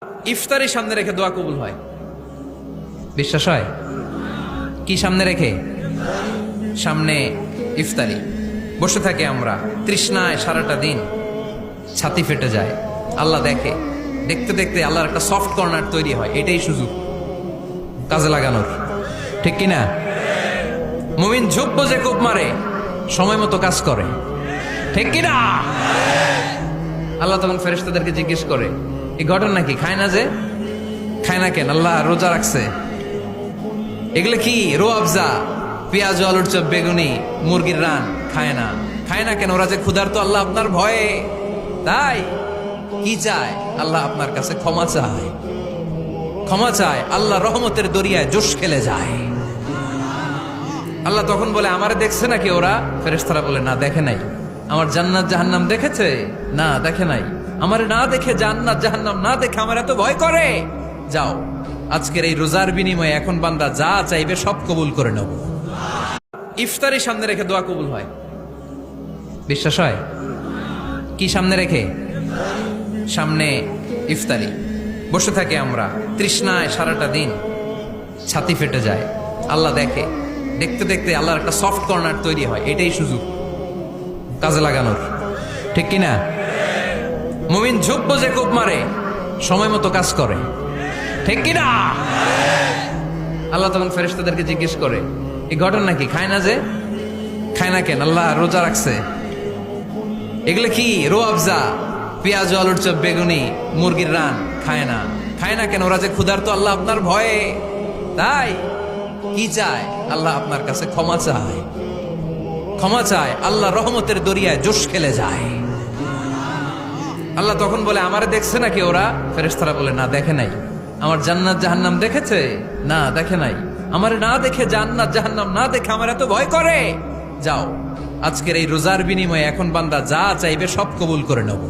ইফতারি সামনে রেখে দোয়া কবুল হয়, বিশ্বাস হয়? কি সামনে রেখে? সামনে ইফতারি। বসে থাকে আমরা তৃষ্ণায় সারাটা দিন, ছাতি ফেটে যায়। আল্লাহ দেখে, দেখতে দেখতে আল্লাহর একটা সফট কর্নার তৈরি হয়। এটাই সুযোগ কাজে লাগানোর, ঠিক কিনা? মুমিন ঝোপ বোঝে কোপ মারে, সময় মতো কাজ করে, ঠিক কিনা? আল্লাহ তখন ফেরেশতাদেরকে জিজ্ঞেস করে, এই ঘটনা কি? খায় না যে? খায় না কেন? আল্লাহ রোজা রাখছে। এগুলো কি? রো আফজা, পেঁয়াজ, আলুর চপ, বেগুনি, মুরগির রান খায় না। খায় না কেন? ওরা যে ক্ষুধার্ত, আল্লাহ আপনার ভয়ে। তাই কি চায়? আল্লাহ আপনার কাছে ক্ষমা চায়, ক্ষমা চায়। আল্লাহ রহমতের দরিয়ায় জোশ খেলে যায়। আল্লাহ তখন বলে, আমারে দেখছে নাকি ওরা? ফেরেশতারা বলে, না দেখে নাই। আমার জান্নাত জাহান্নাম দেখেছে? না দেখে নাই। আমারে না দেখে, জান্নাত জাহান্নাম না দেখে আমার এত ভয় করে। যাও, আজকের এই রোজার বিনিময়ে এখন বান্দা যা চাইবে সব কবুল করে নেব। ইফতারি সামনে রেখে দোয়া কবুল হয়, বিশ্বাস হয়? কি সামনে রেখে? সামনে ইফতারি। বসে থাকে আমরা তৃষ্ণায় সারাটা দিন, ছাতি ফেটে যায়। আল্লাহ দেখে, দেখতে দেখতে আল্লাহর একটা সফট কর্নার তৈরি হয়। এটাই সুযোগ কাজে লাগানোর, ঠিক কিনা? মুমিন ঝোপ বোঝে কোপ মারে, সময় মতো কাজ করে, ঠিক কিনা? আল্লাহ তখন ফেরেশতাদেরকে জিজ্ঞেস করে, এই ঘটনা কি? খায় না যে? খায় না কেন? আল্লাহ রোজা রাখছে। এগুলো কি? রো আফজা, পেঁয়াজ, আলুর চপ, বেগুনি, মুরগির রান খায় না। খায় না কেন? ওরা যে ক্ষুধার্ত, আল্লাহ আপনার ভয়ে। তাই কি চায়? আল্লাহ আপনার কাছে ক্ষমা চায়, ক্ষমা চায়। আল্লাহ রহমতের দরিয়ায় জোশ খেলে যায়। আল্লাহ তখন বলে, আমারে দেখছে নাকি ওরা? ফেরেশতারা বলে, না দেখে নাই। আমার জান্নাত জাহান্নাম দেখেছে? না দেখে নাই। আমারে না দেখে, জান্নাত জাহান্নাম না দেখে আমার এত ভয় করে। যাও, আজকের এই রোজার বিনিময়ে এখন বান্দা যা চাইবে সব কবুল করে নেব।